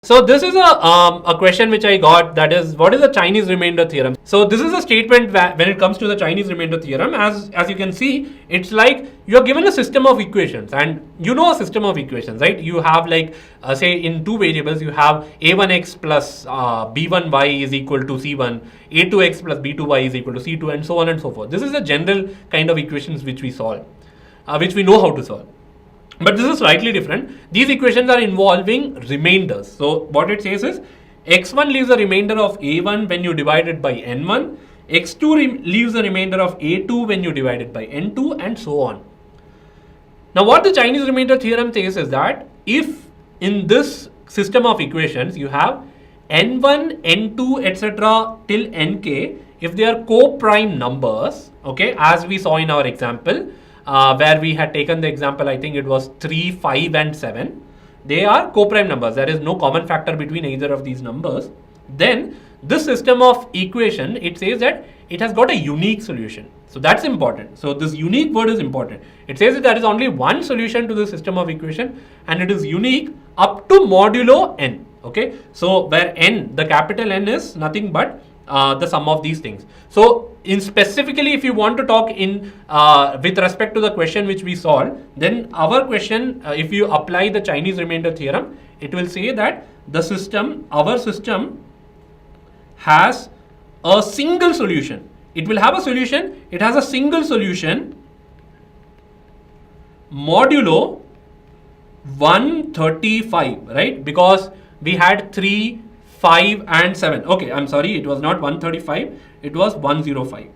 So this is a question which I got, that is, what is the Chinese remainder theorem? So this is a statement when it comes to the Chinese remainder theorem. As you can see, it's like you're given a system of equations, and you know a system of equations, right? You have like say in two variables, you have a1x plus b1y is equal to c1, a2x plus b2y is equal to c2, and so on and so forth. This is a general kind of equations which we solve, which we know how to solve. But this is slightly different. These equations are involving remainders. So what it says is x1 leaves a remainder of a1 when you divide it by n1, x2 leaves a remainder of a2 when you divide it by n2, and so on. Now what the Chinese remainder theorem says is that if in this system of equations you have n1, n2, etc. till nk, if they are co-prime numbers, okay, as we saw in our example, where we had taken the example, I think it was 3, 5 and 7. They are co-prime numbers. There is no common factor between either of these numbers. Then this system of equation, it says that it has got a unique solution. So that's important. So this unique word is important. It says that there is only one solution to the system of equation, and it is unique up to modulo n. Okay. So where n, the capital N, is nothing but the sum of these things. So in specifically, if you want to talk in with respect to the question which we solved, then our question, if you apply the Chinese remainder theorem, it will say that the system, our system, has a single solution. It will have a solution. It has a single solution modulo 135, right? Because we had 3, 5 and 7. Okay, I'm sorry, it was not 135, it was 105.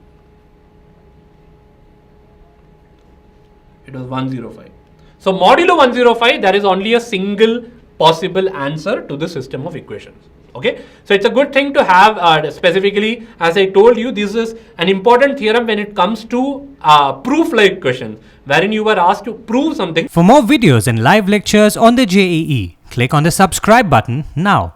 It was 105. So modulo 105, there is only a single possible answer to the system of equations. Okay, so it's a good thing to have, specifically, as I told you, this is an important theorem when it comes to proof-like questions, wherein you were asked to prove something. For more videos and live lectures on the JEE, click on the subscribe button now.